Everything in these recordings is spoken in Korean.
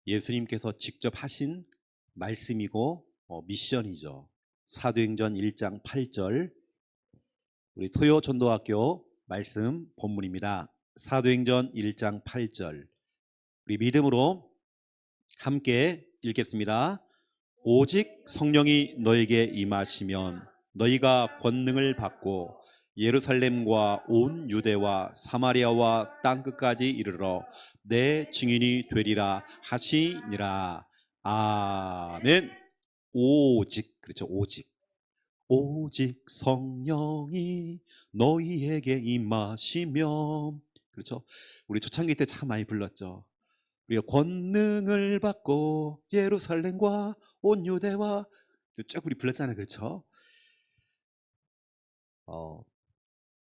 예수님께서 직접 하신 말씀이고 미션이죠. 사도행전 1장 8절 우리 토요전도학교 말씀 본문입니다. 사도행전 1장 8절 우리 믿음으로 함께 읽겠습니다. 오직 성령이 너에게 임하시면 너희가 권능을 받고 예루살렘과 온 유대와 사마리아와 땅끝까지 이르러 내 증인이 되리라 하시니라. 아멘. 오직, 그렇죠, 오직 성령이 너희에게 임하시면, 그렇죠. 우리 초창기 때 참 많이 불렀죠. 우리가 권능을 받고 예루살렘과 온 유대와 쭉 우리 불렀잖아요. 그렇죠.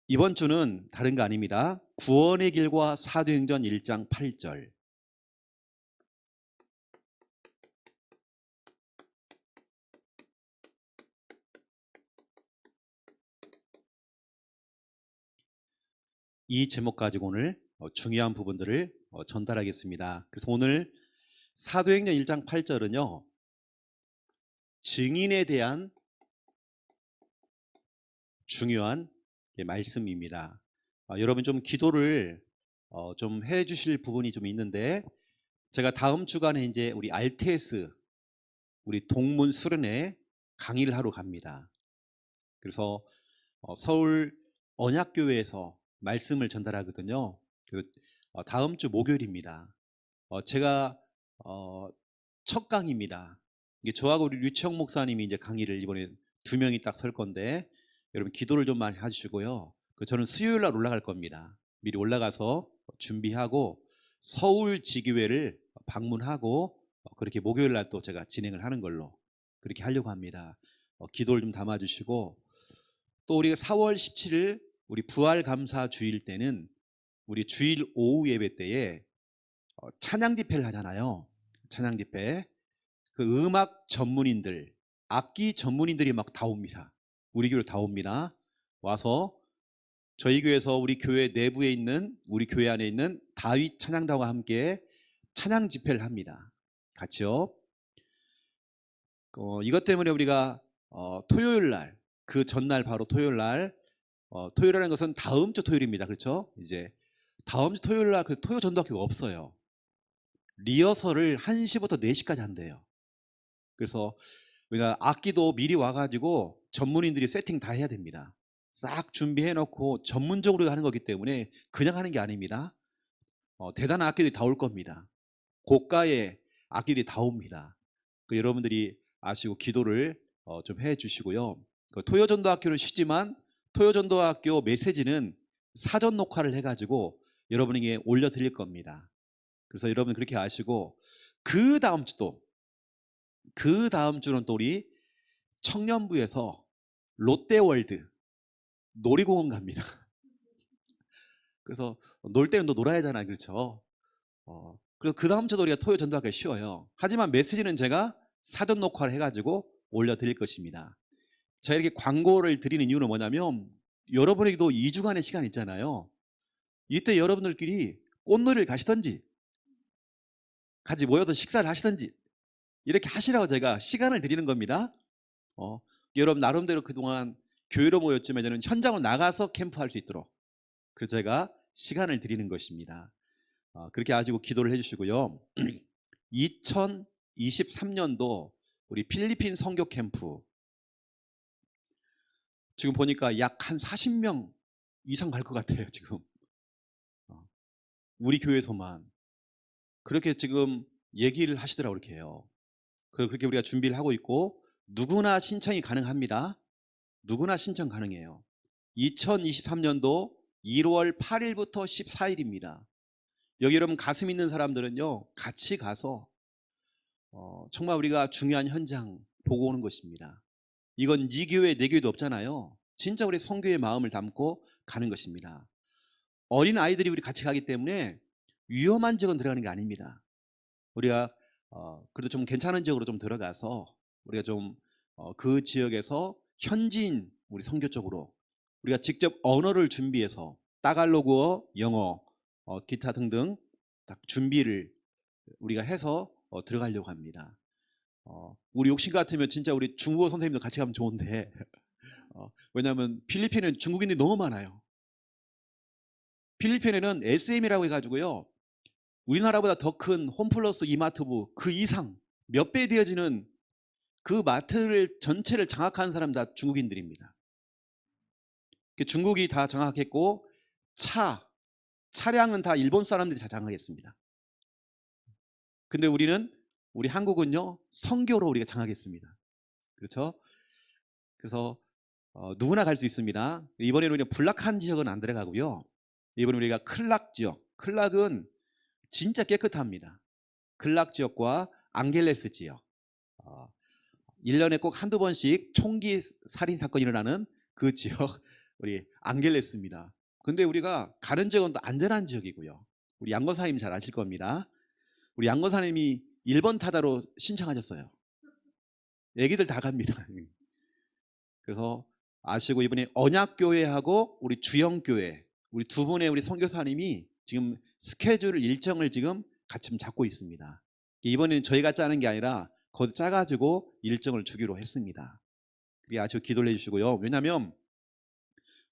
이번 주는 다른 거 아닙니다. 구원의 길과 사도행전 1장 8절 이 제목 가지고 오늘 중요한 부분들을 전달하겠습니다. 그래서 오늘 사도행전 1장 8절은요 증인에 대한 중요한 말씀입니다. 여러분 좀 기도를 좀 해주실 부분이 좀 있는데, 제가 다음 주간에 이제 우리 RTS 우리 동문 수련회 강의를 하러 갑니다. 그래서 서울 언약교회에서 말씀을 전달하거든요. 다음 주 목요일입니다. 제가 첫 강의입니다. 이게 저하고 우리 류청 목사님이 이제 강의를 이번에 2명이 딱 설 건데, 여러분 기도를 좀 많이 해주시고요. 저는 수요일 날 올라갈 겁니다. 미리 올라가서 준비하고 서울 지교회를 방문하고 그렇게 목요일 날 또 제가 진행을 하는 걸로 그렇게 하려고 합니다. 기도를 좀 담아주시고, 또 우리가 4월 17일 우리 부활 감사 주일 때는 우리 주일 오후 예배 때에 찬양 집회를 하잖아요. 찬양 집회. 그 음악 전문인들, 악기 전문인들이 막 다 옵니다. 우리 교회로 다 옵니다. 와서 저희 교회에서 우리 교회 내부에 있는, 우리 교회 안에 있는 다윗 찬양단과 함께 찬양 집회를 합니다. 같이요. 이것 때문에 우리가 토요일 날, 그 전날 바로 토요일 날, 토요일이라는 것은 다음 주 토요일입니다. 그렇죠? 이제 다음 주 토요일 날 그 토요 전도학교가 없어요. 리허설을 1시부터 4시까지 한대요. 그래서 우리가 악기도 미리 와가지고 전문인들이 세팅 다 해야 됩니다. 싹 준비해 놓고 전문적으로 하는 거기 때문에 그냥 하는 게 아닙니다. 대단한 악기들이 다 올 겁니다. 고가의 악기들이 다 옵니다. 여러분들이 아시고 기도를 좀 해주시고요. 토요전도학교는 쉬지만 토요전도학교 메시지는 사전 녹화를 해가지고 여러분에게 올려드릴 겁니다. 그래서 여러분 그렇게 아시고, 그 다음 주는 또 우리 청년부에서 롯데월드 놀이공원 갑니다. 그래서 놀 때는 또 놀아야 하잖아요. 그렇죠? 그래서 그 다음 주도 우리가 토요 전도학교 쉬어요. 하지만 메시지는 제가 사전 녹화를 해가지고 올려드릴 것입니다. 제가 이렇게 광고를 드리는 이유는 뭐냐면, 여러분에게도 2주간의 시간 있잖아요. 이때 여러분들끼리 꽃놀이를 가시든지 같이 모여서 식사를 하시든지 이렇게 하시라고 제가 시간을 드리는 겁니다. 여러분 나름대로 그동안 교회로 모였지만 저는 현장으로 나가서 캠프할 수 있도록 그래서 제가 시간을 드리는 것입니다. 그렇게 아시고 기도를 해주시고요. 2023년도 우리 필리핀 선교 캠프 지금 보니까 약 한 40명 이상 갈 것 같아요. 지금 우리 교회에서만 그렇게 지금 얘기를 하시더라고요. 그렇게 해요. 그렇게 우리가 준비를 하고 있고, 누구나 신청이 가능합니다. 누구나 신청 가능해요. 2023년도 1월 8일부터 14일입니다. 여기 여러분 가슴 있는 사람들은요 같이 가서 정말 우리가 중요한 현장 보고 오는 것입니다. 이건 네 교회 내 교회도 없잖아요. 진짜 우리 성교의 마음을 담고 가는 것입니다. 어린 아이들이 우리 같이 가기 때문에 위험한 지역은 들어가는 게 아닙니다. 우리가 그래도 좀 괜찮은 지역으로 좀 들어가서 우리가 좀 그 지역에서 현지인 우리 선교 쪽으로 우리가 직접 언어를 준비해서 따갈로그어, 영어, 기타 등등 딱 준비를 우리가 해서 들어가려고 합니다. 우리 욕심 같으면 진짜 우리 중국어 선생님도 같이 가면 좋은데 왜냐하면 필리핀은 중국인들이 너무 많아요. 필리핀에는 SM이라고 해가지고요, 우리나라보다 더 큰 홈플러스 이마트부 그 이상 몇 배 되어지는 그 마트를 전체를 장악하는 사람 다 중국인들입니다. 중국이 다 장악했고 차량은 다 일본 사람들이 다 장악했습니다. 근데 우리 한국은요, 선교로 우리가 장악했습니다. 그렇죠? 그래서 누구나 갈 수 있습니다. 이번에는 우리가 불락한 지역은 안 들어가고요. 이번에 우리가 클락 지역, 클락은 진짜 깨끗합니다. 클락 지역과 앙겔레스 지역, 1년에 꼭 한두 번씩 총기 살인 사건이 일어나는 그 지역, 우리 앙겔레스입니다. 근데 우리가 가는 지역은 또 안전한 지역이고요. 우리 양권사님 잘 아실 겁니다. 우리 양권사님이 1번 타다로 신청하셨어요. 애기들 다 갑니다. 그래서 아시고 이번에 언약교회하고 우리 주영교회, 우리 두 분의 우리 선교사님이 지금 스케줄 일정을 지금 같이 잡고 있습니다. 이번에는 저희가 짜는 게 아니라 거기 짜가지고 일정을 주기로 했습니다. 그게 아시고 기도를 해주시고요. 왜냐하면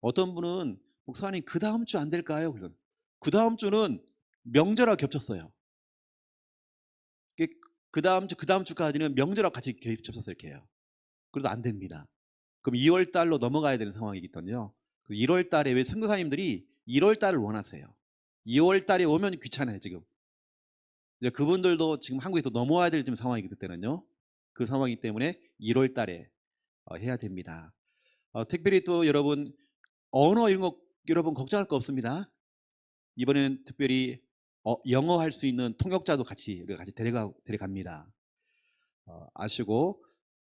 어떤 분은 목사님 그 다음 주 안 될까요? 그 다음 주는 명절하고 겹쳤어요. 그 다음 주까지는 명절하고 같이 겹쳐서 이렇게 해요. 그래서 안 됩니다. 그럼 2월 달로 넘어가야 되는 상황이거든요. 1월 달에 왜 선교사님들이 1월 달을 원하세요? 2월 달에 오면 귀찮아요 지금. 그분들도 지금 한국에 또 넘어와야 될 상황이기 때는요. 그 상황이기 때문에 1월 달에 해야 됩니다. 특별히 또 여러분 언어 이런 거 여러분 걱정할 거 없습니다. 이번에는 특별히 영어 할 수 있는 통역자도 우리가 같이 데려갑니다. 아시고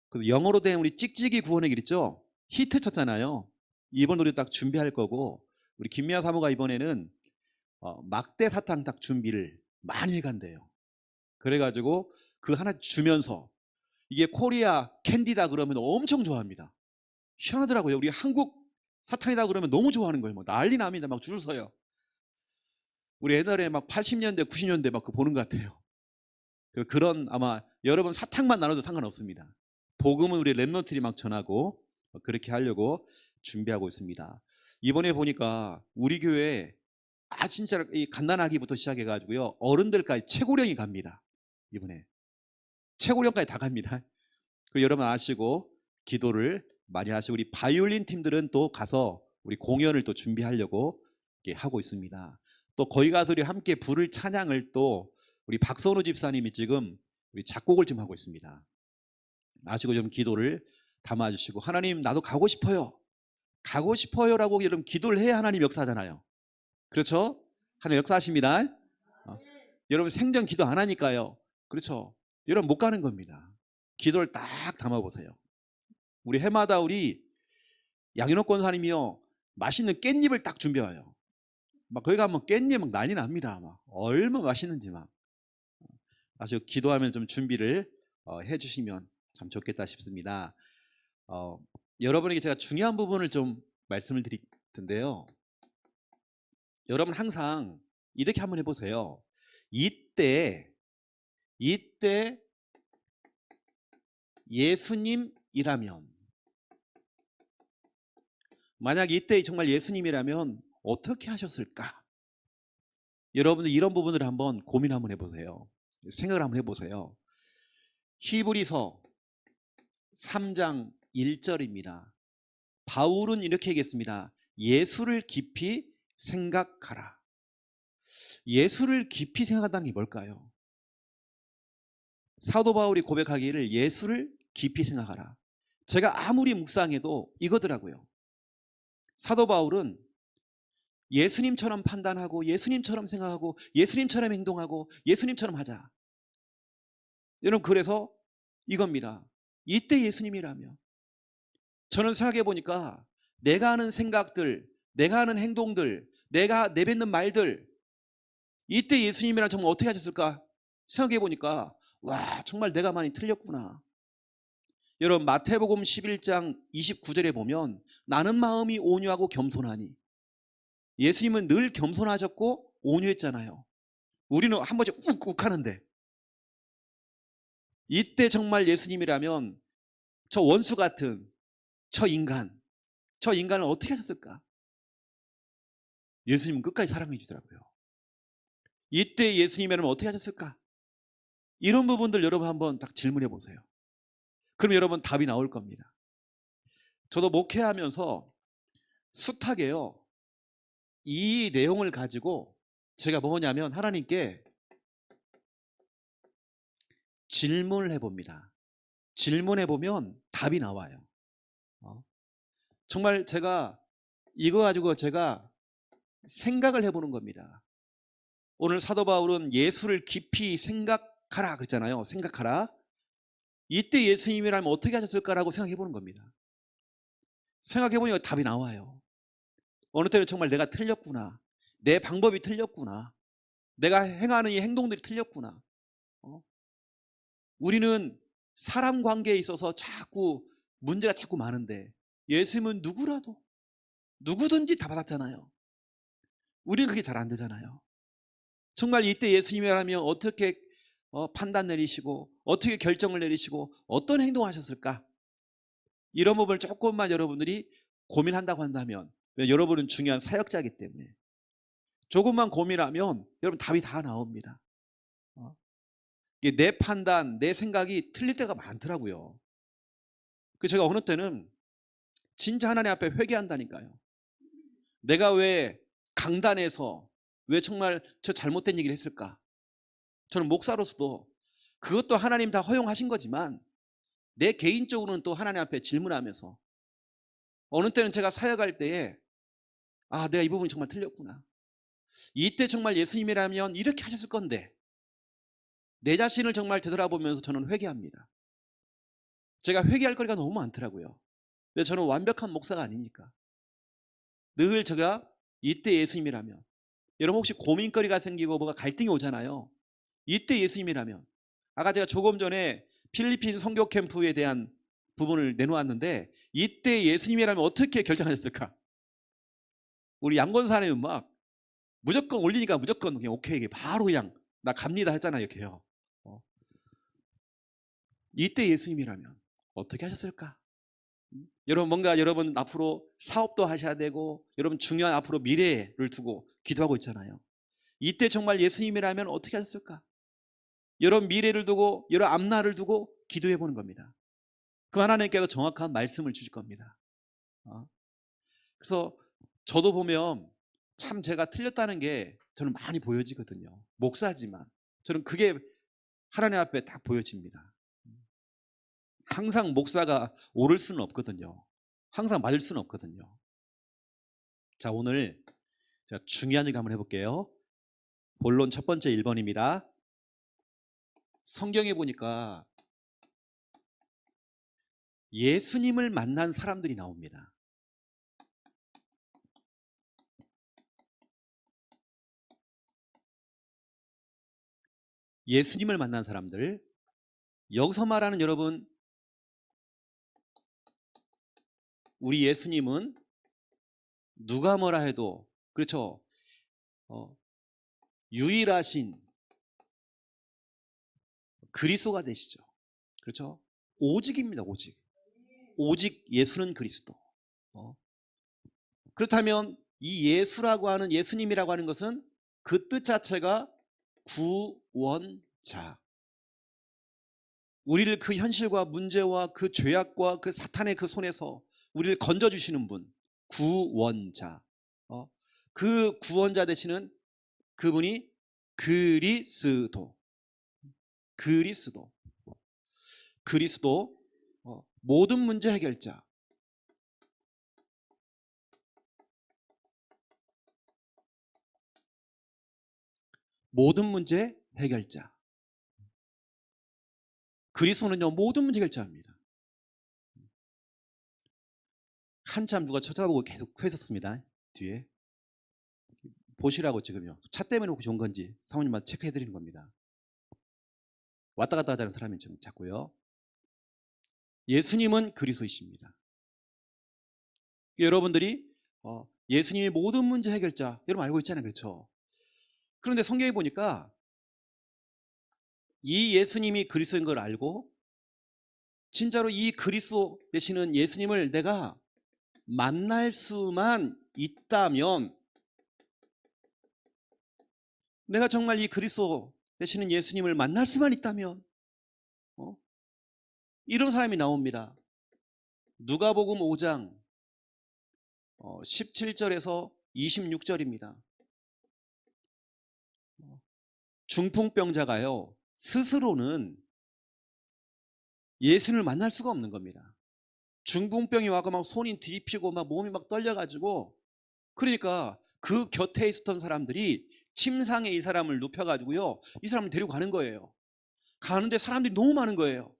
그 영어로 된 우리 찍찍이 구원의 길 있죠? 히트 쳤잖아요. 이번 우리 딱 준비할 거고, 우리 김미아 사모가 이번에는 막대 사탕 딱 준비를 많이 해간대요. 그래가지고 그 하나 주면서 이게 코리아 캔디다 그러면 엄청 좋아합니다. 희한하더라고요. 우리 한국 사탕이다 그러면 너무 좋아하는 거예요. 막 난리 납니다. 막 줄 서요. 우리 옛날에 막 80년대 90년대 막 보는 것 같아요. 그런 아마 여러분 사탕만 나눠도 상관없습니다. 복음은 우리 랩런트들이 막 전하고 그렇게 하려고 준비하고 있습니다. 이번에 보니까 우리 교회 진짜 이 갓난아기부터 시작해가지고요, 어른들까지 최고령이 갑니다. 이번에 최고령까지 다 갑니다. 그리고 여러분 아시고 기도를 많이 하시고, 우리 바이올린 팀들은 또 가서 우리 공연을 또 준비하려고 이렇게 하고 있습니다. 또 거기 가서 우리 함께 부를 찬양을 또 우리 박선우 집사님이 지금 우리 작곡을 지금 하고 있습니다. 아시고 좀 기도를 담아주시고, 하나님 나도 가고 싶어요. 가고 싶어요라고 여러분 기도를 해야 하나님 역사하잖아요. 그렇죠? 하나님 역사하십니다. 여러분 생전 기도 안 하니까요. 그렇죠? 여러분 못 가는 겁니다. 기도를 딱 담아보세요. 우리 해마다 우리 양인호 권사님이요, 맛있는 깻잎을 딱 준비해와요. 막 거기 가면 깻잎 막 난리 납니다. 막 얼마나 맛있는지 막. 아주 기도하면 좀 준비를 해주시면 참 좋겠다 싶습니다. 여러분에게 제가 중요한 부분을 좀 말씀을 드릴 텐데요. 여러분 항상 이렇게 한번 해보세요. 이때 예수님이라면, 만약 이때 정말 예수님이라면 어떻게 하셨을까? 여러분들 이런 부분을 한번 고민 한번 해보세요. 생각을 한번 해보세요. 히브리서 3장 1절입니다. 바울은 이렇게 얘기했습니다. 예수를 깊이 생각하라. 예수를 깊이 생각한다는 게 뭘까요? 사도 바울이 고백하기를 예수를 깊이 생각하라. 제가 아무리 묵상해도 이거더라고요. 사도 바울은 예수님처럼 판단하고 예수님처럼 생각하고 예수님처럼 행동하고 예수님처럼 하자. 여러분 그래서 이겁니다. 이때 예수님이라면, 저는 생각해 보니까 내가 하는 생각들, 내가 하는 행동들, 내가 내뱉는 말들, 이때 예수님이랑 정말 어떻게 하셨을까 생각해 보니까 와, 정말 내가 많이 틀렸구나. 여러분 마태복음 11장 29절에 보면 나는 마음이 온유하고 겸손하니, 예수님은 늘 겸손하셨고 온유했잖아요. 우리는 한 번씩 욱욱하는데 이때 정말 예수님이라면 저 원수 같은 저 인간을 어떻게 하셨을까? 예수님은 끝까지 사랑해 주더라고요. 이때 예수님이라면 어떻게 하셨을까? 이런 부분들 여러분 한번 딱 질문해 보세요. 그럼 여러분 답이 나올 겁니다. 저도 목회하면서 숱하게요, 이 내용을 가지고 제가 뭐냐면 하나님께 질문을 해봅니다. 질문해보면 답이 나와요. 정말 제가 이거 가지고 제가 생각을 해보는 겁니다. 오늘 사도 바울은 예수를 깊이 생각하라 그랬잖아요. 생각하라. 이때 예수님이라면 어떻게 하셨을까라고 생각해보는 겁니다. 생각해보니까 답이 나와요. 어느 때는 정말 내가 틀렸구나. 내 방법이 틀렸구나. 내가 행하는 이 행동들이 틀렸구나. 우리는 사람 관계에 있어서 문제가 자꾸 많은데 예수님은 누구든지 다 받았잖아요. 우리는 그게 잘 안 되잖아요. 정말 이때 예수님이라면 어떻게 판단 내리시고 어떻게 결정을 내리시고 어떤 행동하셨을까? 이런 부분을 조금만 여러분들이 고민한다고 한다면, 여러분은 중요한 사역자이기 때문에 조금만 고민하면 여러분 답이 다 나옵니다. 이게 내 판단, 내 생각이 틀릴 때가 많더라고요. 그래서 제가 어느 때는 진짜 하나님 앞에 회개한다니까요. 내가 왜 강단에서 왜 정말 저 잘못된 얘기를 했을까? 저는 목사로서도 그것도 하나님 다 허용하신 거지만 내 개인적으로는 또 하나님 앞에 질문하면서 어느 때는 제가 사역할 때에 내가 이 부분이 정말 틀렸구나. 이때 정말 예수님이라면 이렇게 하셨을 건데, 내 자신을 정말 되돌아보면서 저는 회개합니다. 제가 회개할 거리가 너무 많더라고요. 근데 저는 완벽한 목사가 아니니까 늘 제가 이때 예수님이라면, 여러분 혹시 고민거리가 생기고 뭐가 갈등이 오잖아요. 이때 예수님이라면, 아까 제가 조금 전에 필리핀 선교 캠프에 대한 부분을 내놓았는데 이때 예수님이라면 어떻게 결정하셨을까? 우리 양권사님은 막 무조건 올리니까 무조건 그냥 오케이 바로 그냥 나 갑니다 했잖아요. 이렇게요. 이때 예수님이라면 어떻게 하셨을까? 여러분 뭔가 여러분 앞으로 사업도 하셔야 되고 여러분 중요한 앞으로 미래를 두고 기도하고 있잖아요. 이때 정말 예수님이라면 어떻게 하셨을까? 여러분 미래를 두고 여러분 앞날을 두고 기도해 보는 겁니다. 그럼 하나님께서 정확한 말씀을 주실 겁니다. 그래서 저도 보면 참 제가 틀렸다는 게 저는 많이 보여지거든요. 목사지만 저는 그게 하나님 앞에 딱 보여집니다. 항상 목사가 옳을 수는 없거든요. 항상 맞을 수는 없거든요. 자, 오늘 제가 중요한 얘기 한번 해볼게요. 본론 첫 번째 1번입니다. 성경에 보니까 예수님을 만난 사람들이 나옵니다. 예수님을 만난 사람들. 여기서 말하는 여러분, 우리 예수님은 누가 뭐라 해도 그렇죠. 유일하신 그리스도가 되시죠. 그렇죠. 오직입니다. 오직 예수는 그리스도. 그렇다면 이 예수라고 하는, 예수님이라고 하는 것은 그 뜻 자체가 구원자. 우리를 그 현실과 문제와 그 죄악과 그 사탄의 그 손에서 우리를 건져주시는 분, 구원자. 그 구원자 되시는 그분이 그리스도. 모든 문제 해결자. 모든 문제 해결자. 그리스도는요 모든 문제 해결자입니다. 한참 누가 쳐다보고 계속 서 있었습니다. 뒤에 보시라고 지금요. 차 때문에 혹시 온 건지 사모님만 체크해 드리는 겁니다. 왔다 갔다 하자는 사람이 좀 자꾸요. 예수님은 그리스도이십니다. 여러분들이 예수님이 모든 문제 해결자 여러분 알고 있잖아요. 그렇죠? 그런데 성경에 보니까 이 예수님이 그리스도인 걸 알고 진짜로 이 그리스도 되시는 예수님을 내가 만날 수만 있다면, 내가 정말 이 그리스도 되시는 예수님을 만날 수만 있다면, 이런 사람이 나옵니다. 누가복음 5장 17절에서 26절입니다. 중풍병자가요, 스스로는 예수님을 만날 수가 없는 겁니다. 중풍병이 와서 막 손이 뒤집히고 막 몸이 막 떨려가지고, 그러니까 그 곁에 있었던 사람들이 침상에 이 사람을 눕혀가지고요, 이 사람을 데리고 가는 거예요. 가는데 사람들이 너무 많은 거예요.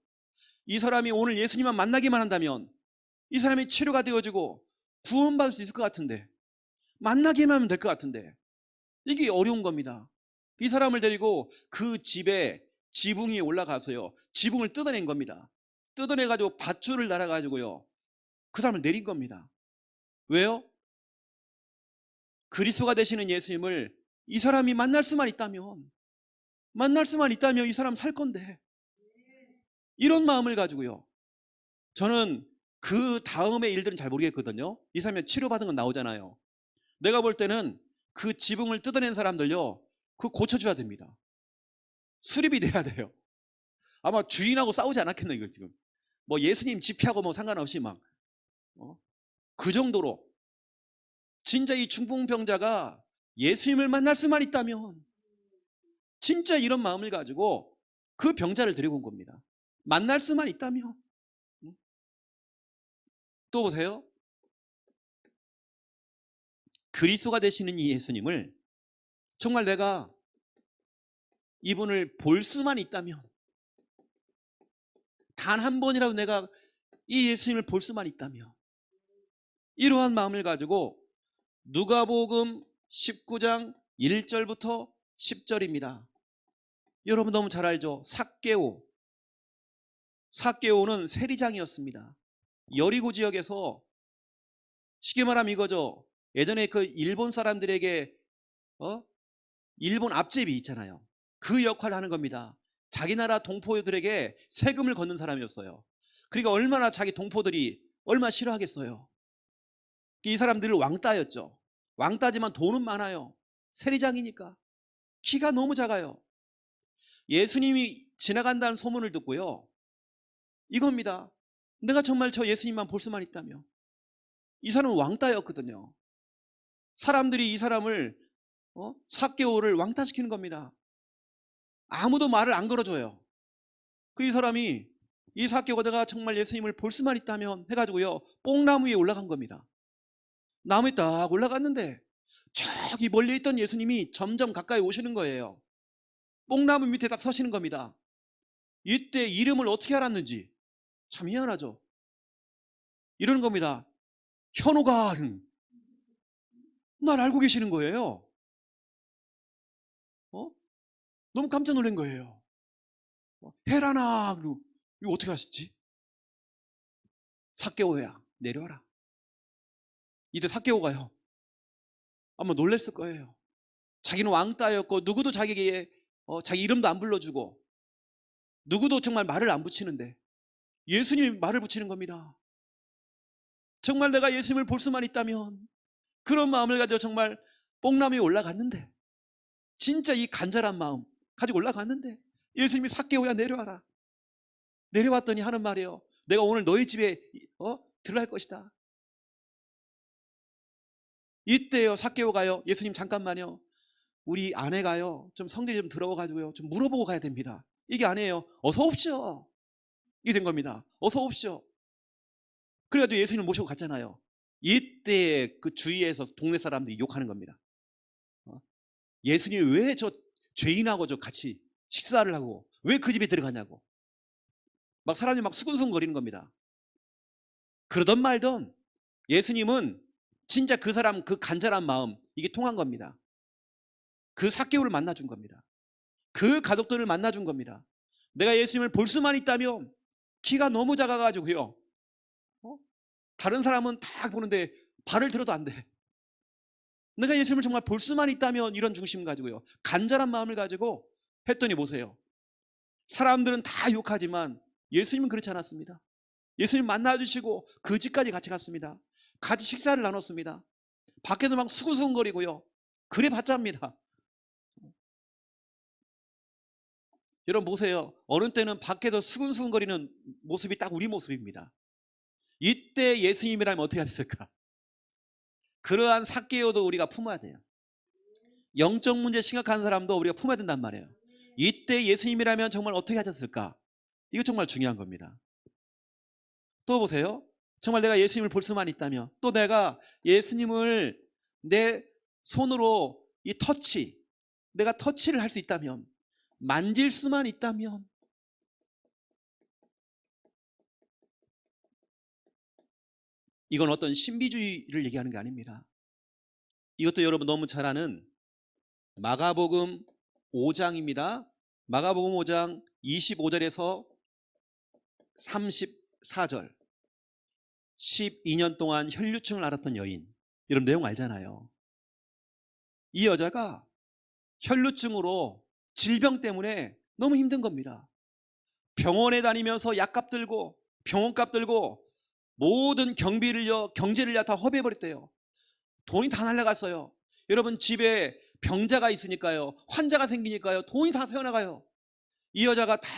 이 사람이 오늘 예수님만 만나기만 한다면 이 사람이 치료가 되어지고 구원받을 수 있을 것 같은데, 만나기만 하면 될 것 같은데, 이게 어려운 겁니다. 이 사람을 데리고 그 집에 지붕 위에 올라가서요, 지붕을 뜯어낸 겁니다. 뜯어내가지고 밧줄을 달아가지고요, 그 사람을 내린 겁니다. 왜요? 그리스도가 되시는 예수님을 이 사람이 만날 수만 있다면 이 사람 살 건데, 이런 마음을 가지고요. 저는 그 다음의 일들은 잘 모르겠거든요. 이 사람이 치료받은 건 나오잖아요. 내가 볼 때는 그 지붕을 뜯어낸 사람들요, 그거 고쳐줘야 됩니다. 수리비 내야 돼요. 아마 주인하고 싸우지 않았겠나 이거 지금. 뭐 예수님 집회하고 뭐 상관없이 막 그 정도로 진짜 이 중풍병자가 예수님을 만날 수만 있다면, 진짜 이런 마음을 가지고 그 병자를 데리고 온 겁니다. 만날 수만 있다면. 또 보세요. 그리스도가 되시는 이 예수님을 정말 내가 이분을 볼 수만 있다면, 단 한 번이라도 내가 이 예수님을 볼 수만 있다면, 이러한 마음을 가지고 누가복음 19장 1절부터 10절입니다. 여러분 너무 잘 알죠? 삭개오는 세리장이었습니다. 여리고 지역에서, 쉽게 말하면 이거죠. 예전에 그 일본 사람들에게 일본 앞제비 있잖아요. 그 역할을 하는 겁니다. 자기 나라 동포들에게 세금을 걷는 사람이었어요. 그러니까 얼마나 자기 동포들이 얼마나 싫어하겠어요. 이 사람들은 왕따였죠. 왕따지만 돈은 많아요. 세리장이니까. 키가 너무 작아요. 예수님이 지나간다는 소문을 듣고요, 이겁니다. 내가 정말 저 예수님만 볼 수만 있다면. 이 사람은 왕따였거든요. 사람들이 이 사람을 삭개오를 왕따시키는 겁니다. 아무도 말을 안 걸어줘요. 그 이 사람이, 이 삭개오가 내가 정말 예수님을 볼 수만 있다면 해가지고요, 뽕나무 위에 올라간 겁니다. 나무에 딱 올라갔는데 저기 멀리 있던 예수님이 점점 가까이 오시는 거예요. 뽕나무 밑에 딱 서시는 겁니다. 이때 이름을 어떻게 알았는지 참 희한하죠. 이러는 겁니다. 현호가 날 알고 계시는 거예요. 너무 깜짝 놀란 거예요. 헤라나, 이거 어떻게 하셨지? 삭개오야, 내려와라. 이때 삭개오가요, 아마 놀랬을 거예요. 자기는 왕따였고 누구도 자기에게 자기 이름도 안 불러주고 누구도 정말 말을 안 붙이는데 예수님이 말을 붙이는 겁니다. 정말 내가 예수님을 볼 수만 있다면, 그런 마음을 가지고 정말 뽕나무에 올라갔는데, 진짜 이 간절한 마음 가지고 올라갔는데 예수님이 삭개오야 내려와라. 내려왔더니 하는 말이에요. 내가 오늘 너희 집에 들어갈 것이다. 이때요, 삭개오가요, 예수님 잠깐만요, 우리 아내가요 좀 성질이 좀 더러워가지고요 좀 물어보고 가야 됩니다. 이게 아니에요. 어서 옵시오. 이게 된 겁니다. 어서 옵시오. 그래가지고 예수님을 모시고 갔잖아요. 이때 그 주위에서 동네 사람들이 욕하는 겁니다. 예수님이 왜 저 죄인하고 저 같이 식사를 하고 왜 그 집에 들어가냐고 막 사람들이 막 수근수근거리는 겁니다. 그러던 말던 예수님은 진짜 그 사람 그 간절한 마음, 이게 통한 겁니다. 그 삭개오를 만나준 겁니다. 그 가족들을 만나준 겁니다. 내가 예수님을 볼 수만 있다면, 키가 너무 작아가지고요, 다른 사람은 다 보는데 발을 들어도 안 돼. 내가 예수님을 정말 볼 수만 있다면, 이런 중심 가지고요, 간절한 마음을 가지고 했더니 보세요. 사람들은 다 욕하지만 예수님은 그렇지 않았습니다. 예수님 만나주시고 그 집까지 같이 갔습니다. 같이 식사를 나눴습니다. 밖에도 막 수근수근거리고요. 그래 봤자입니다. 여러분 보세요. 어느 때는 밖에도 수근수근거리는 모습이 딱 우리 모습입니다. 이때 예수님이라면 어떻게 하셨을까? 그러한 삭개오도 우리가 품어야 돼요. 영적 문제 심각한 사람도 우리가 품어야 된단 말이에요. 이때 예수님이라면 정말 어떻게 하셨을까? 이거 정말 중요한 겁니다. 또 보세요. 정말 내가 예수님을 볼 수만 있다면, 또 내가 예수님을 내 손으로 내가 터치를 할 수 있다면, 만질 수만 있다면, 이건 어떤 신비주의를 얘기하는 게 아닙니다. 이것도 여러분 너무 잘 아는 마가복음 5장입니다. 마가복음 5장 25절에서 34절. 12년 동안 혈류증을 앓았던 여인. 여러분 내용 알잖아요. 이 여자가 혈류증으로 질병 때문에 너무 힘든 겁니다. 병원에 다니면서 약값 들고 병원값 들고 모든 경제를 다 허비해버렸대요. 돈이 다 날라갔어요. 여러분 집에 병자가 있으니까요, 환자가 생기니까요, 돈이 다 새어나가요. 이 여자가 다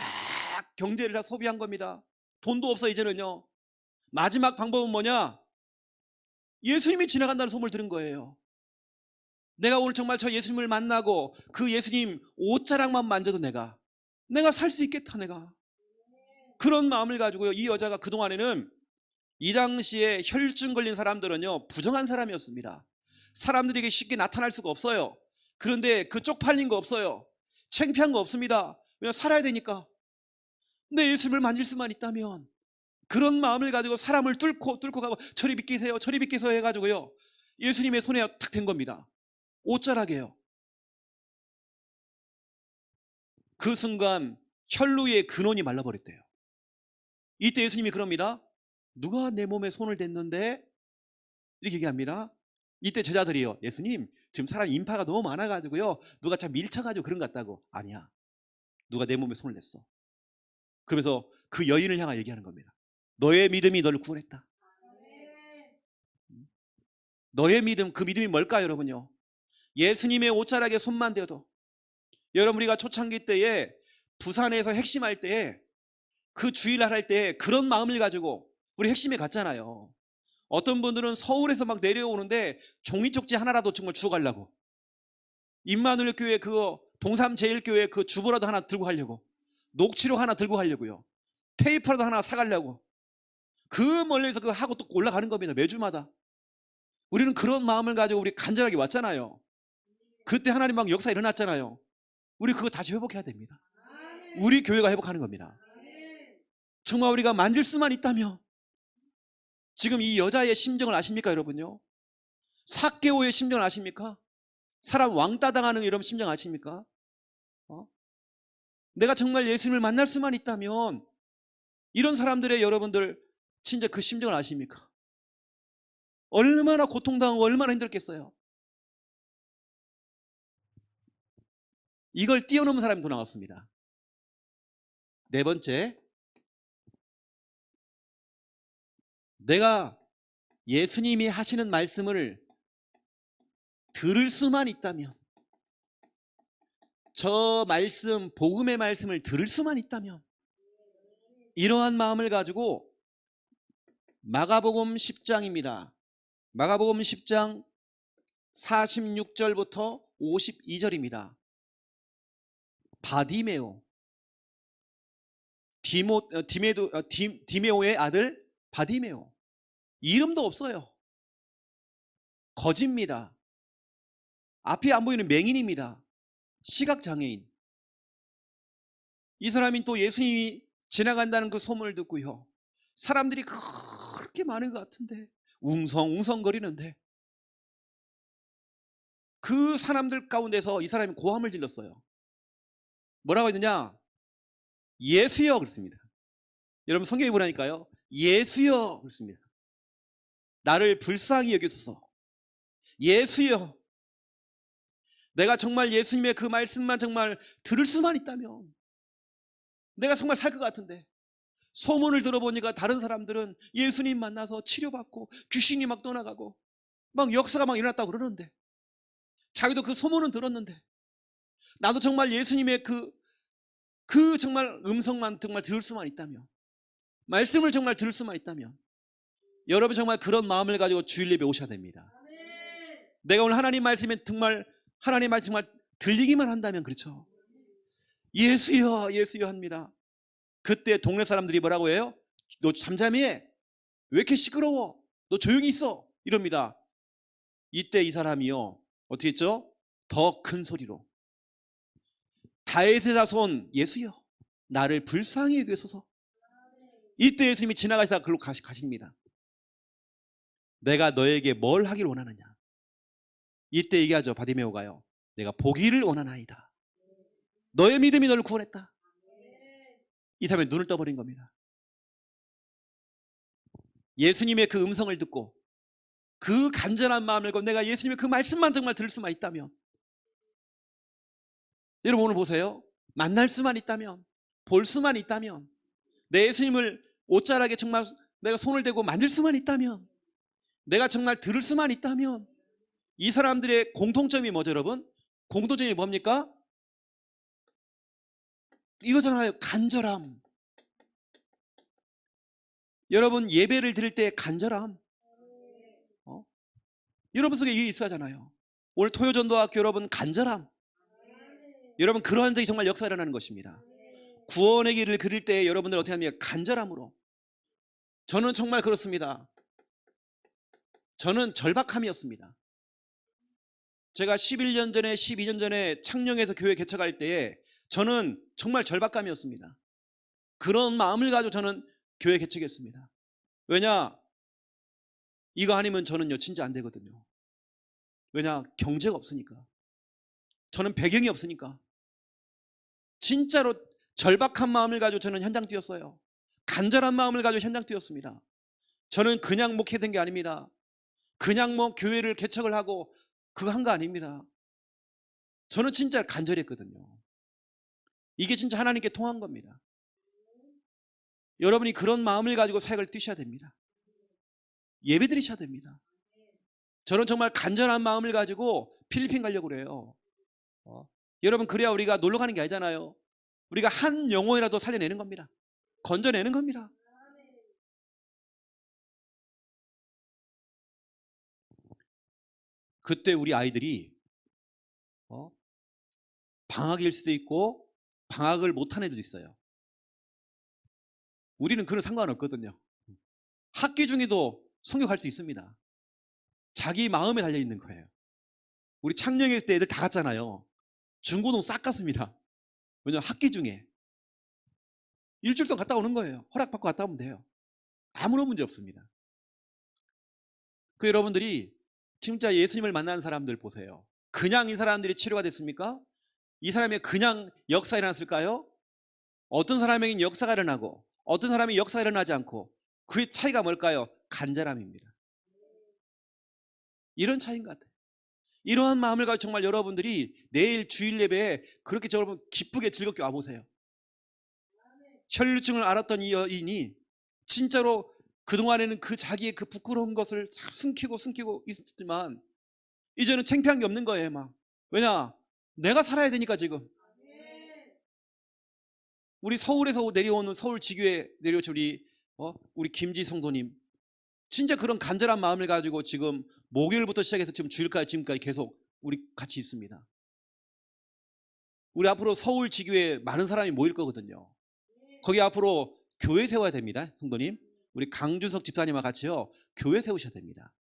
경제를 다 소비한 겁니다. 돈도 없어 이제는요. 마지막 방법은 뭐냐? 예수님이 지나간다는 소문을 들은 거예요. 내가 오늘 정말 저 예수님을 만나고 그 예수님 옷자락만 만져도 내가 살 수 있겠다. 내가 그런 마음을 가지고요, 이 여자가 그동안에는, 이 당시에 혈증 걸린 사람들은요 부정한 사람이었습니다. 사람들에게 쉽게 나타날 수가 없어요. 그런데 그 쪽팔린 거 없어요. 창피한 거 없습니다. 왜냐면 살아야 되니까. 내 예수님을 만질 수만 있다면, 그런 마음을 가지고 사람을 뚫고 가고 저리 비키세요, 저리 비키세요 해가지고요 예수님의 손에 탁 댄 겁니다. 옷자락이에요. 그 순간 혈루의 근원이 말라버렸대요. 이때 예수님이 그럽니다. 누가 내 몸에 손을 댔는데? 이렇게 얘기합니다. 이때 제자들이요, 예수님 지금 사람 인파가 너무 많아가지고요 누가 참 밀쳐가지고 그런 것 같다고. 아니야, 누가 내 몸에 손을 댔어. 그러면서 그 여인을 향하여 얘기하는 겁니다. 너의 믿음이 너를 구원했다. 너의 믿음, 그 믿음이 뭘까요 여러분요? 예수님의 옷자락에 손만 대어도. 여러분 우리가 초창기 때에 부산에서 핵심할 때에, 그 주일날 할 때 그런 마음을 가지고 우리 핵심에 갔잖아요. 어떤 분들은 서울에서 막 내려오는데 종이쪽지 하나라도 정말 주워 가려고, 임마누엘 교회 그 동삼제일교회 그 주보라도 하나 들고 가려고, 녹취록 하나 들고 가려고요, 테이프라도 하나 사가려고, 그 멀리서 그거 하고 또 올라가는 겁니다. 매주마다. 우리는 그런 마음을 가지고 우리 간절하게 왔잖아요. 그때 하나님 막 역사 일어났잖아요. 우리 그거 다시 회복해야 됩니다. 우리 교회가 회복하는 겁니다. 정말 우리가 만질 수만 있다면. 지금 이 여자의 심정을 아십니까 여러분요? 삭개오의 심정을 아십니까? 사람 왕따 당하는 이런 심정 아십니까? 내가 정말 예수님을 만날 수만 있다면, 이런 사람들의 여러분들 진짜 그 심정을 아십니까? 얼마나 고통당하고 얼마나 힘들겠어요. 이걸 뛰어넘은 사람이 더 나왔습니다. 네 번째, 내가 예수님이 하시는 말씀을 들을 수만 있다면, 저 말씀, 복음의 말씀을 들을 수만 있다면, 이러한 마음을 가지고 마가복음 10장입니다. 마가복음 10장 46절부터 52절입니다. 바디메오, 디메오의 아들 바디메오. 이름도 없어요. 거지입니다. 앞이 안 보이는 맹인입니다. 시각장애인. 이 사람이 또 예수님이 지나간다는 그 소문을 듣고요, 사람들이 그렇게 많은 것 같은데, 웅성웅성거리는데, 그 사람들 가운데서 이 사람이 고함을 질렀어요. 뭐라고 했느냐? 예수여 그랬습니다. 여러분 성경에 보라니까요, 예수여 그랬습니다. 나를 불쌍히 여기소서. 예수여, 내가 정말 예수님의 그 말씀만 정말 들을 수만 있다면, 내가 정말 살 것 같은데. 소문을 들어보니까 다른 사람들은 예수님 만나서 치료받고 귀신이 막 떠나가고 막 역사가 막 일어났다고 그러는데, 자기도 그 소문은 들었는데, 나도 정말 예수님의 그 정말 음성만 정말 들을 수만 있다면, 말씀을 정말 들을 수만 있다면, 여러분 정말 그런 마음을 가지고 주일 예배 오셔야 됩니다. 내가 오늘 하나님 말씀에 정말 하나님 말씀 정말 들리기만 한다면, 그렇죠? 예수여 예수여 합니다. 그때 동네 사람들이 뭐라고 해요? 너 잠잠히 해. 왜 이렇게 시끄러워? 너 조용히 있어. 이럽니다. 이때 이 사람이요, 어떻게 했죠? 더 큰 소리로, 다윗의 자손 예수여, 나를 불쌍히 여기소서. 이때 예수님이 지나가시다가 글로 가십니다. 내가 너에게 뭘 하길 원하느냐. 이때 얘기하죠. 바디메오가요, 내가 보기를 원하나이다. 너의 믿음이 너를 구원했다. 이 사람이 눈을 떠버린 겁니다. 예수님의 그 음성을 듣고 그 간절한 마음을 갖고 내가 예수님의 그 말씀만 정말 들을 수만 있다면, 여러분 오늘 보세요. 만날 수만 있다면, 볼 수만 있다면, 내 예수님을 옷자락에 정말 내가 손을 대고 만질 수만 있다면, 내가 정말 들을 수만 있다면, 이 사람들의 공통점이 뭐죠 여러분? 공통점이 뭡니까? 이거잖아요. 간절함. 여러분 예배를 드릴 때 간절함, 여러분 속에 이게 있어야 하잖아요. 오늘 토요전도학교 여러분 간절함, 여러분 그러한 적이 정말 역사가 일어나는 것입니다. 구원의 길을 그릴 때 여러분들 어떻게 합니까? 간절함으로. 저는 정말 그렇습니다. 저는 절박함이었습니다. 제가 11년 전에 12년 전에 창녕에서 교회 개척할 때에 저는 정말 절박감이었습니다. 그런 마음을 가지고 저는 교회 개척했습니다. 왜냐? 이거 아니면 저는요 진짜 안 되거든요. 왜냐? 경제가 없으니까. 저는 배경이 없으니까. 진짜로 절박한 마음을 가지고 저는 현장 뛰었어요. 간절한 마음을 가지고 현장 뛰었습니다. 저는 그냥 목회된 게 아닙니다. 그냥 뭐 교회를 개척을 하고 그거 한 거 아닙니다. 저는 진짜 간절했거든요. 이게 진짜 하나님께 통한 겁니다. 여러분이 그런 마음을 가지고 사역을 뛰셔야 됩니다. 예배 드리셔야 됩니다. 저는 정말 간절한 마음을 가지고 필리핀 가려고 그래요. 여러분 그래야 우리가 놀러 가는 게 아니잖아요. 우리가 한 영혼이라도 살려내는 겁니다. 건져내는 겁니다. 그때 우리 아이들이 방학일 수도 있고 방학을 못한 애들도 있어요. 우리는 그런 상관없거든요. 학기 중에도 성교할 수 있습니다. 자기 마음에 달려있는 거예요. 우리 창녕에 때 애들 다 갔잖아요. 중고등 싹 갔습니다. 왜냐면 학기 중에 일주일 동안 갔다 오는 거예요. 허락받고 갔다 오면 돼요. 아무런 문제 없습니다. 그 여러분들이 진짜 예수님을 만난 사람들 보세요. 그냥 이 사람들이 치료가 됐습니까? 이 사람이 그냥 역사가 일어났을까요? 어떤 사람에게는 역사가 일어나고 어떤 사람이 역사가 일어나지 않고, 그 차이가 뭘까요? 간절함입니다. 이런 차이인 것 같아요. 이러한 마음을 가지고 정말 여러분들이 내일 주일 예배에 그렇게 여러분 기쁘게 즐겁게 와보세요. 혈류증을 앓았던 이 여인이 진짜로 그동안에는 그 자기의 그 부끄러운 것을 숨기고 있었지만 이제는 창피한 게 없는 거예요. 막. 왜냐? 내가 살아야 되니까. 지금 우리 서울에서 내려오는 서울 지교에 내려오신 우리 김지 성도님, 진짜 그런 간절한 마음을 가지고 지금 목요일부터 시작해서 지금 주일까지 지금까지 계속 우리 같이 있습니다. 우리 앞으로 서울 지교에 많은 사람이 모일 거거든요. 거기 앞으로 교회 세워야 됩니다. 성도님, 우리 강준석 집사님과 같이요 교회 세우셔야 됩니다.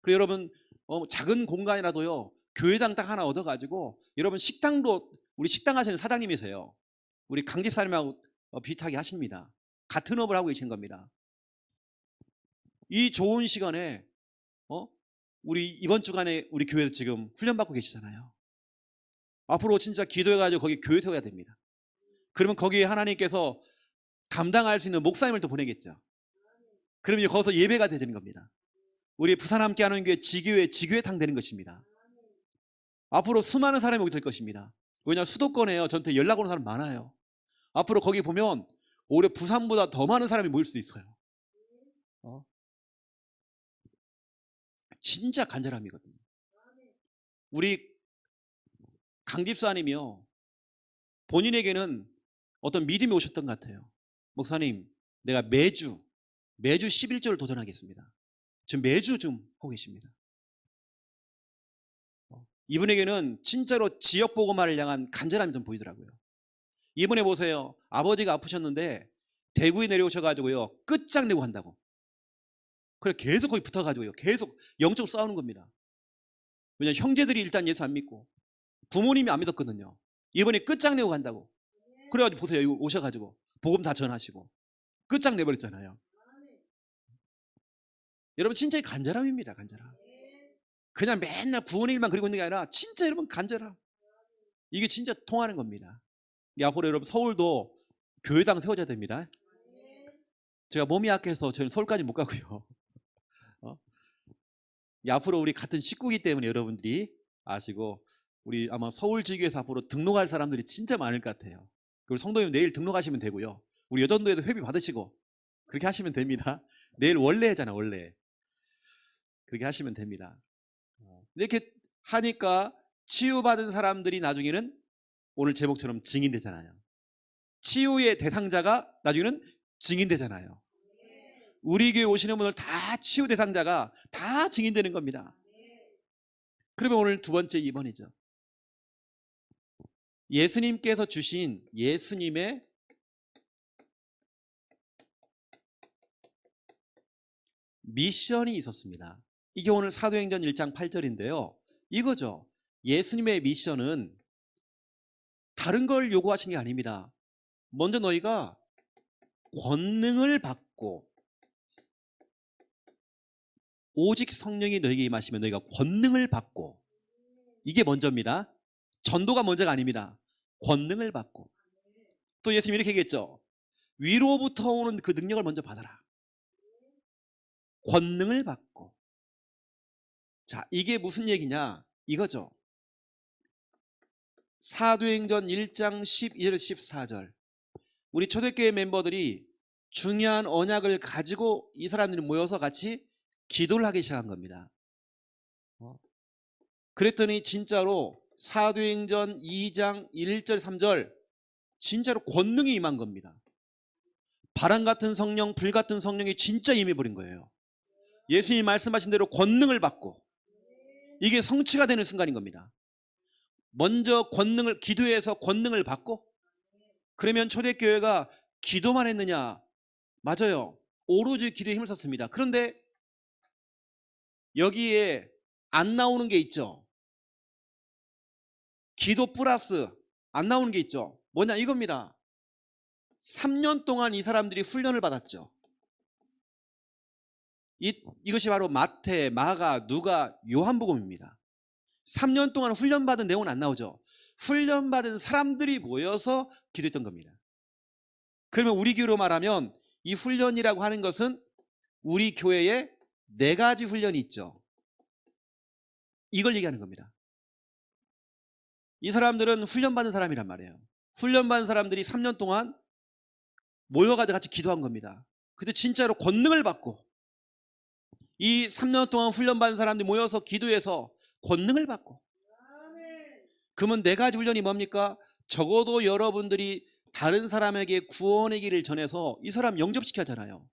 그리고 여러분 작은 공간이라도요 교회당 딱 하나 얻어가지고 여러분 식당도, 우리 식당 하시는 사장님이세요. 우리 강 집사님하고 비슷하게 하십니다. 같은 업을 하고 계신 겁니다. 이 좋은 시간에 우리 이번 주간에 우리 교회에서 지금 훈련받고 계시잖아요. 앞으로 진짜 기도해가지고 거기 교회 세워야 됩니다. 그러면 거기에 하나님께서 감당할 수 있는 목사님을 또 보내겠죠. 그러면 거기서 예배가 되는 겁니다. 우리 부산 함께하는 교회 지교회탕 되는 것입니다. 앞으로 수많은 사람이 오게 될 것입니다. 왜냐하면 수도권에요 저한테 연락 오는 사람 많아요. 앞으로 거기 보면 오히려 부산보다 더 많은 사람이 모일 수도 있어요. 진짜 간절함이거든요. 우리 강 집사님이요, 본인에게는 어떤 믿음이 오셨던 것 같아요. 목사님, 내가 매주 11조를 도전하겠습니다. 지금 매주 좀 하고 계십니다. 이분에게는 진짜로 지역 복음화를 향한 간절함이 좀 보이더라고요. 이번에 보세요. 아버지가 아프셨는데 대구에 내려오셔가지고요, 끝장내고 한다고. 그래 계속 거기 붙어가지고요, 계속 영적으로 싸우는 겁니다. 왜냐하면 형제들이 일단 예수 안 믿고 부모님이 안 믿었거든요. 이번에 끝장내고 간다고. 그래가지고 보세요, 여기 오셔가지고 복음 다 전하시고 끝장내버렸잖아요. 여러분 진짜 간절함입니다. 간절함. 그냥 맨날 구원의 일만 그리고 있는 게 아니라 진짜 여러분 간절함. 이게 진짜 통하는 겁니다. 앞으로 여러분 서울도 교회당 세워져야 됩니다. 제가 몸이 약해서 저는 서울까지 못 가고요. 앞으로 우리 같은 식구이기 때문에 여러분들이 아시고, 우리 아마 서울지교에서 앞으로 등록할 사람들이 진짜 많을 것 같아요. 그리고 성도님 내일 등록하시면 되고요. 우리 여전도에도 회비 받으시고 그렇게 하시면 됩니다. 내일 원래잖아, 원래. 그렇게 하시면 됩니다. 이렇게 하니까 치유받은 사람들이 나중에는 오늘 제목처럼 증인되잖아요. 치유의 대상자가 나중에는 증인되잖아요. 우리 교회 오시는 분들 다 치유 대상자가 다 증인되는 겁니다. 그러면 오늘 두 번째 2번이죠. 예수님께서 주신 예수님의 미션이 있었습니다. 이게 오늘 사도행전 1장 8절인데요. 이거죠. 예수님의 미션은 다른 걸 요구하시는 게 아닙니다. 먼저 너희가 권능을 받고, 오직 성령이 너희에게 임하시면 너희가 권능을 받고, 이게 먼저입니다. 전도가 먼저가 아닙니다. 권능을 받고. 또 예수님이 이렇게 얘기했죠. 위로부터 오는 그 능력을 먼저 받아라. 권능을 받고. 자, 이게 무슨 얘기냐 이거죠. 사도행전 1장 12절 14절. 우리 초대교회 멤버들이 중요한 언약을 가지고 이 사람들이 모여서 같이 기도를 하기 시작한 겁니다. 그랬더니 진짜로 사도행전 2장 1절 3절 진짜로 권능이 임한 겁니다. 바람 같은 성령, 불 같은 성령이 진짜 임해버린 거예요. 예수님이 말씀하신 대로 권능을 받고, 이게 성취가 되는 순간인 겁니다. 먼저 권능을, 기도해서 권능을 받고, 그러면 초대교회가 기도만 했느냐? 맞아요. 오로지 기도에 힘을 썼습니다. 그런데 여기에 안 나오는 게 있죠. 기도 플러스 안 나오는 게 있죠. 뭐냐 이겁니다. 3년 동안 이 사람들이 훈련을 받았죠. 이것이 바로 마태, 마가, 누가, 요한복음입니다. 3년 동안 훈련받은 내용은 안 나오죠. 훈련받은 사람들이 모여서 기도했던 겁니다. 그러면 우리 교회로 말하면 이 훈련이라고 하는 것은 우리 교회에 4가지 훈련이 있죠. 이걸 얘기하는 겁니다. 이 사람들은 훈련받은 사람이란 말이에요. 훈련받은 사람들이 3년 동안 모여가지고 같이 기도한 겁니다. 그때 진짜로 권능을 받고, 이 3년 동안 훈련받은 사람들이 모여서 기도해서 권능을 받고. 그러면 4가지 훈련이 뭡니까? 적어도 여러분들이 다른 사람에게 구원의 길을 전해서 이 사람 영접시켜야 잖아요.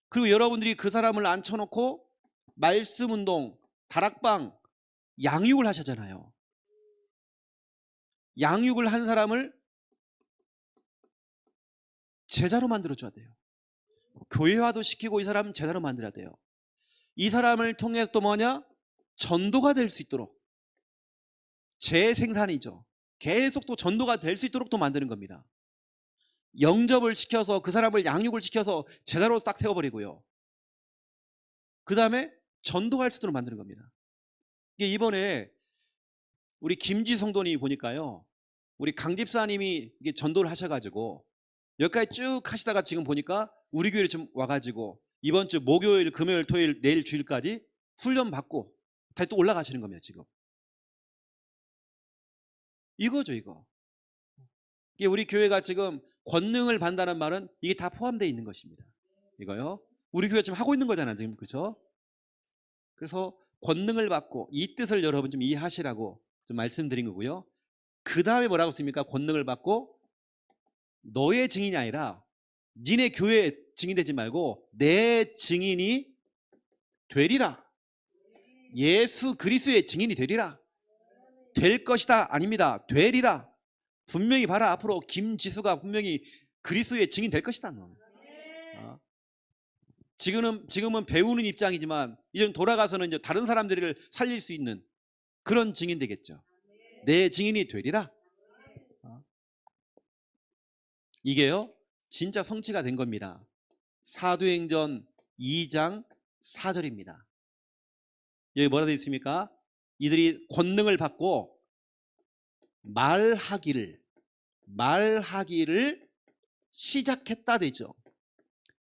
그리고 여러분들이 그 사람을 앉혀놓고 말씀 운동, 다락방, 양육을 하셨잖아요. 양육을 한 사람을 제자로 만들어줘야 돼요. 교회화도 시키고 이 사람 제자로 만들어야 돼요. 이 사람을 통해서 또 뭐냐? 전도가 될 수 있도록, 재생산이죠. 계속 또 전도가 될 수 있도록 또 만드는 겁니다. 영접을 시켜서 그 사람을 양육을 시켜서 제자로 딱 세워버리고요. 그 다음에 전도할 수 있도록 만드는 겁니다. 이게 이번에 우리 김지 성도님이 보니까요, 우리 강 집사님이 이게 전도를 하셔가지고 여기까지 쭉 하시다가 지금 보니까 우리 교회에 좀 와가지고 이번 주 목요일, 금요일, 토요일, 내일 주일까지 훈련 받고 다시 또 올라가시는 겁니다. 지금 이거죠, 이거. 이게 우리 교회가 지금 권능을 받는다는 말은 이게 다 포함되어 있는 것입니다. 이거요. 우리 교회 지금 하고 있는 거잖아요, 지금. 그렇죠? 그래서 권능을 받고 이 뜻을 여러분 좀 이해하시라고 좀 말씀드린 거고요. 그 다음에 뭐라고 씁니까? 권능을 받고 너의 증인이 아니라 니네 교회 증인되지 말고 내 증인이 되리라. 예수 그리스도의 증인이 되리라. 될 것이다 아닙니다. 되리라. 분명히 봐라. 앞으로 김지수가 분명히 그리스도의 증인 될 것이다. 지금은 배우는 입장이지만 이제 돌아가서는 이제 다른 사람들을 살릴 수 있는 그런 증인 되겠죠. 내 증인이 되리라. 이게요 진짜 성취가 된 겁니다. 사도행전 2장 4절입니다. 여기 뭐라 되어 있습니까? 이들이 권능을 받고 말하기를 시작했다 되죠.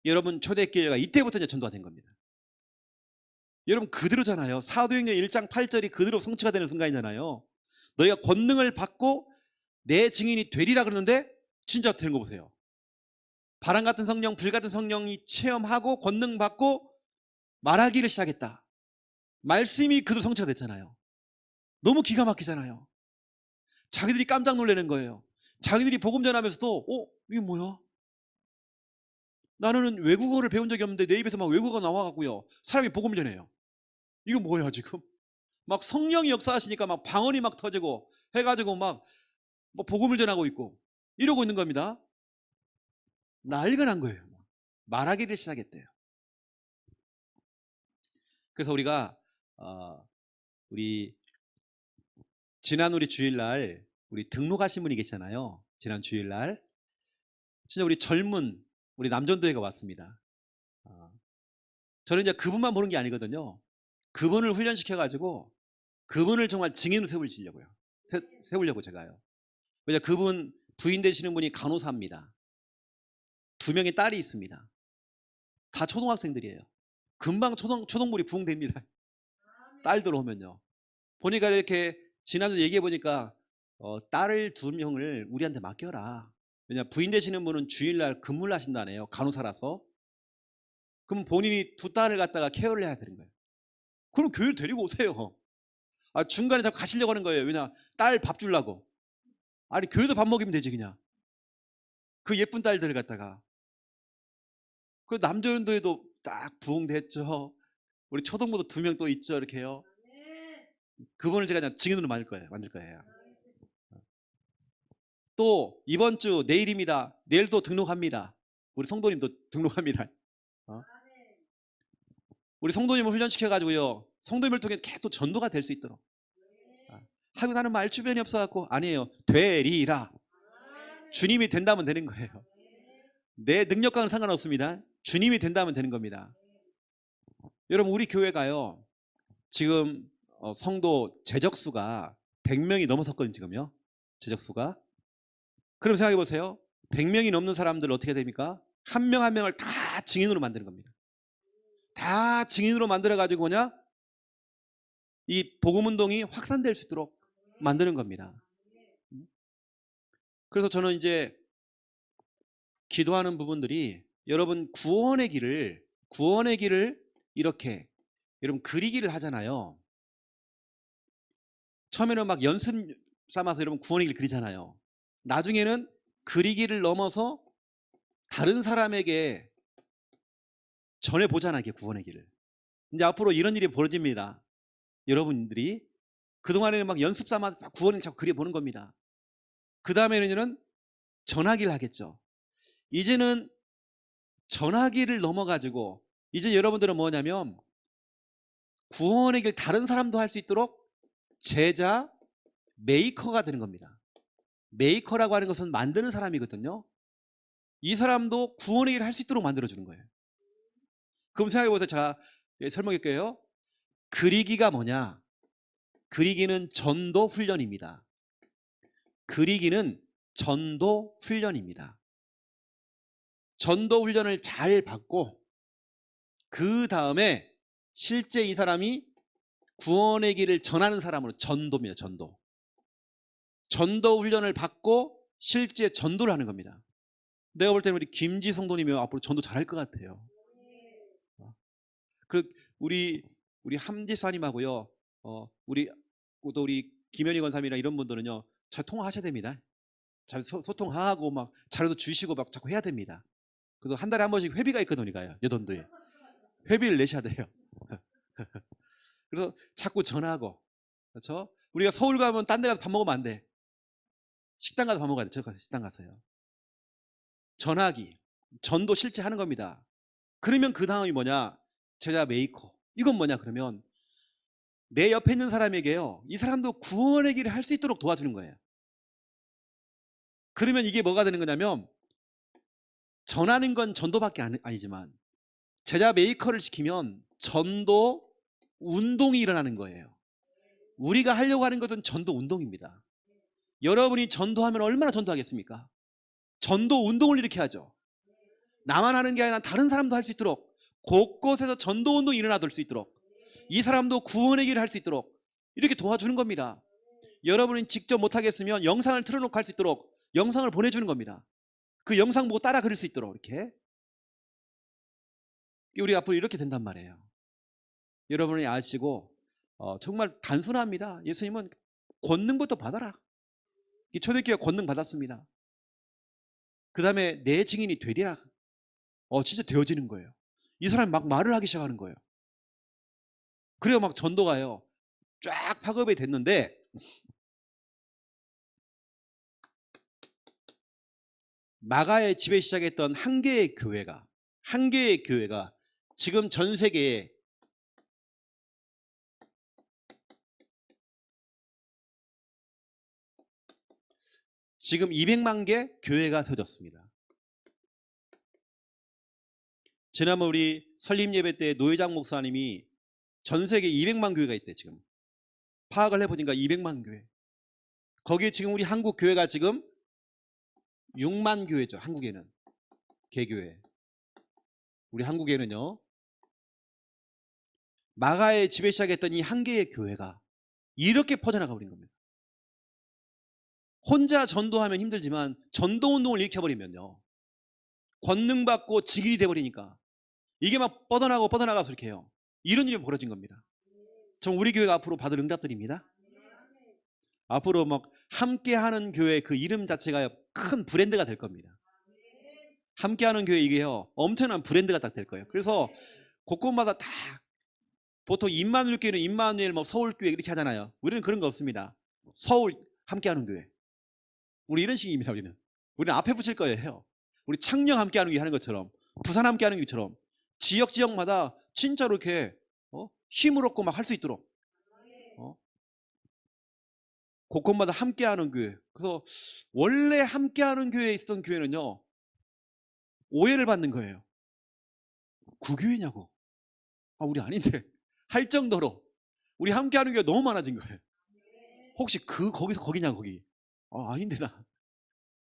여러분 초대교회가 이때부터 이제 전도가 된 겁니다. 여러분 그대로잖아요. 사도행전 1장 8절이 그대로 성취가 되는 순간이잖아요. 너희가 권능을 받고 내 증인이 되리라 그러는데 진짜 되는 거 보세요. 바람 같은 성령, 불 같은 성령이 체험하고 권능 받고 말하기를 시작했다. 말씀이 그대로 성취가 됐잖아요. 너무 기가 막히잖아요. 자기들이 깜짝 놀라는 거예요. 자기들이 복음 전하면서도 이게 뭐야? 나는 외국어를 배운 적이 없는데 내 입에서 막 외국어가 나와갖고요 사람이 복음을 전해요. 이거 뭐야 지금? 막 성령이 역사하시니까 막 방언이 막 터지고 해가지고 막 복음을 전하고 있고 이러고 있는 겁니다. 난리가 난 거예요. 말하기를 시작했대요. 그래서 우리가 우리 지난 우리 주일날 우리 등록하신 분이 계시잖아요. 지난 주일날 진짜 우리 젊은 우리 남전도회가 왔습니다. 저는 이제 그분만 보는 게 아니거든요. 그분을 훈련시켜가지고 그분을 정말 증인으로 세우려고요. 세우려고 제가요. 왜냐 그분 부인 되시는 분이 간호사입니다. 2명의 딸이 있습니다. 다 초등학생들이에요. 금방 초동물이 부흥됩니다. 딸들 오면요. 보니까 이렇게 지난주 얘기해 보니까 딸을 2명을 우리한테 맡겨라. 왜냐 부인 되시는 분은 주일날 근무를 하신다네요. 간호사라서. 그럼 본인이 2 딸을 갖다가 케어를 해야 되는 거예요. 그럼 교회를 데리고 오세요. 중간에 자꾸 가시려고 하는 거예요. 왜냐 딸 밥 주려고. 아니 교회도 밥 먹이면 되지 그냥. 그 예쁜 딸들을 갖다가. 그 남조연도에도 딱 부흥됐죠. 우리 초동부도 2명 또 있죠. 이렇게요. 그분을 제가 그냥 증인으로 만들 거예요. 또 이번 주 내일입니다. 내일 또 등록합니다. 우리 성도님도 등록합니다. 우리 성도님을 훈련시켜가지고요 성도님을 통해 계속 전도가 될 수 있도록. 하고 나는 말 주변이 없어갖고 아니에요. 되리라. 주님이 된다면 되는 거예요. 내 능력과는 상관없습니다. 주님이 된다면 되는 겁니다. 여러분 우리 교회가요 지금 성도 재적수가 100명이 넘어섰거든요. 지금요 재적수가. 그럼 생각해 보세요. 100명이 넘는 사람들 어떻게 됩니까? 한 명 한 명을 다 증인으로 만드는 겁니다. 다 증인으로 만들어 가지고 뭐냐 이 복음운동이 확산될 수 있도록 만드는 겁니다. 그래서 저는 이제 기도하는 부분들이 여러분 구원의 길을 이렇게 여러분 그리기를 하잖아요. 처음에는 막 연습 삼아서 여러분 구원의 길 그리잖아요. 나중에는 그리기를 넘어서 다른 사람에게 전해보잖아요. 이게 구원의 길을. 이제 앞으로 이런 일이 벌어집니다. 여러분들이 그동안에는 막 연습 삼아서 막 구원을 자꾸 그려보는 겁니다. 그 다음에는 전하기를 하겠죠. 이제는 전하기를 넘어가지고 이제 여러분들은 뭐냐면 구원의 길 다른 사람도 할 수 있도록 제자 메이커가 되는 겁니다. 메이커라고 하는 것은 만드는 사람이거든요. 이 사람도 구원의 길을 할 수 있도록 만들어주는 거예요. 그럼 생각해보세요. 제가 설명할게요. 그리기가 뭐냐? 그리기는 전도 훈련입니다. 그리기는 전도 훈련입니다. 전도 훈련을 잘 받고 그 다음에 실제 이 사람이 구원의 길을 전하는 사람으로 전도입니다. 전도 훈련을 받고 실제 전도를 하는 겁니다. 내가 볼 때는 우리 김지 성도님이 앞으로 전도 잘할 것 같아요. 그 우리 함지사님하고요, 우리 또 우리 김현희 권사님이나 이런 분들은요, 잘 통화하셔야 됩니다. 잘 소통하고 막 자료도 주시고 막 자꾸 해야 됩니다. 그래서 한 달에 한 번씩 회비가 있거든요, 여던도에 회비를 내셔야 돼요. 그래서 자꾸 전화하고, 그렇죠? 우리가 서울 가면 딴 데 가서 밥 먹으면 안 돼. 식당 가서 밥 먹어야 돼. 저 식당 가서요. 전화기, 전도 실제 하는 겁니다. 그러면 그 다음이 뭐냐? 제자 메이커. 이건 뭐냐? 그러면 내 옆에 있는 사람에게요, 이 사람도 구원의 길을 할 수 있도록 도와주는 거예요. 그러면 이게 뭐가 되는 거냐면, 전하는 건 전도밖에 아니지만 제자 메이커를 시키면 전도 운동이 일어나는 거예요. 우리가 하려고 하는 것은 전도 운동입니다. 여러분이 전도하면 얼마나 전도하겠습니까? 전도 운동을 일으켜야죠. 나만 하는 게 아니라 다른 사람도 할 수 있도록, 곳곳에서 전도 운동이 일어나들 수 있도록, 이 사람도 구원의 길을 할 수 있도록 이렇게 도와주는 겁니다. 여러분이 직접 못하겠으면 영상을 틀어놓고 할 수 있도록 영상을 보내주는 겁니다. 그 영상 보고 따라 그릴 수 있도록. 이렇게 우리 앞으로 이렇게 된단 말이에요. 여러분이 아시고, 정말 단순합니다. 예수님은 권능부터 받아라. 이 초대교회가 권능 받았습니다. 그 다음에 내 증인이 되리라. 진짜 되어지는 거예요. 이 사람이 막 말을 하기 시작하는 거예요. 그래요, 막 전도가요, 쫙 파급이 됐는데, 마가의 집에 시작했던 한 개의 교회가 지금 전 세계에 지금 200만 개 교회가 세워졌습니다. 지난번 우리 설립 예배 때 노회장 목사님이 전 세계 200만 교회가 있대. 지금 파악을 해보니까 200만 교회. 거기에 지금 우리 한국 교회가 지금 6만 교회죠. 한국에는 개교회. 우리 한국에는요, 마가의 집에 시작했던 이 한 개의 교회가 이렇게 퍼져나가 버린 겁니다. 혼자 전도하면 힘들지만 전도운동을 일으켜버리면요, 권능받고 직일이 돼버리니까 이게 막 뻗어나가서 이렇게 해요. 이런 일이 벌어진 겁니다. 전 우리 교회가 앞으로 받을 응답들입니다. 앞으로 막 함께하는 교회, 그 이름 자체가 큰 브랜드가 될 겁니다. 함께하는 교회, 이게요 엄청난 브랜드가 딱 될 거예요. 그래서 곳곳마다 다, 보통 임마누엘 교회는 임마누엘 뭐 서울교회 이렇게 하잖아요. 우리는 그런 거 없습니다. 서울 함께하는 교회. 우리 이런 식입니다. 우리는 앞에 붙일 거예요. 우리 창녕 함께하는 교회 하는 것처럼, 부산 함께하는 교회처럼 지역마다 진짜로 이렇게 힘을 얻고 막 할 수 있도록 곳곳마다 함께하는 교회. 그래서 원래 함께하는 교회에 있었던 교회는요, 오해를 받는 거예요. 구교회냐고. 우리 아닌데 할 정도로 우리 함께하는 교회가 너무 많아진 거예요. 혹시 거기서 거기냐 거기. 아닌데 나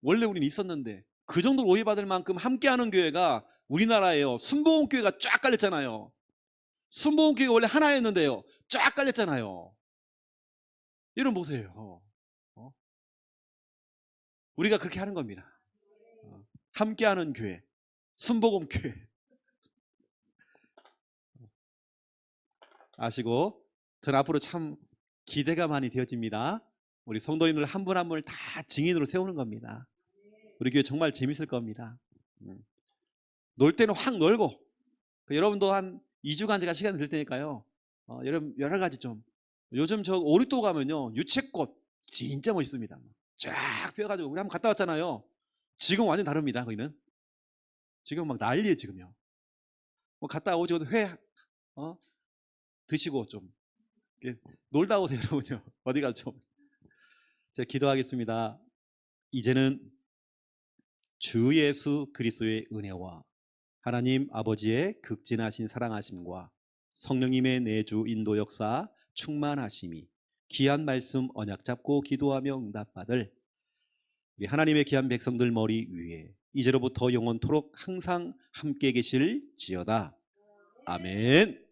원래 우리는 있었는데. 그 정도로 오해받을 만큼 함께하는 교회가 우리나라에요, 순복음교회가 쫙 깔렸잖아요. 순복음교회가 원래 하나였는데요, 쫙 깔렸잖아요. 이런 보세요. 우리가 그렇게 하는 겁니다. 함께하는 교회, 순복음교회. 아시고, 저는 앞으로 참 기대가 많이 되어집니다. 우리 성도님들 한 분 한 분을 다 증인으로 세우는 겁니다. 우리 교회 정말 재밌을 겁니다. 놀 때는 확 놀고, 여러분도 한 2주간 제가 시간 될 테니까요, 여러분 여러 가지 좀, 요즘 저 오리도 가면요, 유채꽃 진짜 멋있습니다. 쫙 펴가지고, 우리 한번 갔다 왔잖아요. 지금 완전 다릅니다. 거기는 지금 막 난리예요. 지금요. 뭐 갔다 오시고 회 드시고 좀 놀다 오세요. 여러분요. 어디 가서 좀. 제가 기도하겠습니다. 이제는 주 예수 그리스도의 은혜와 하나님 아버지의 극진하신 사랑하심과 성령님의 내주 인도 역사 충만하심이, 귀한 말씀 언약 잡고 기도하며 응답받을 우리 하나님의 귀한 백성들 머리 위에 이제로부터 영원토록 항상 함께 계실지어다. 아멘.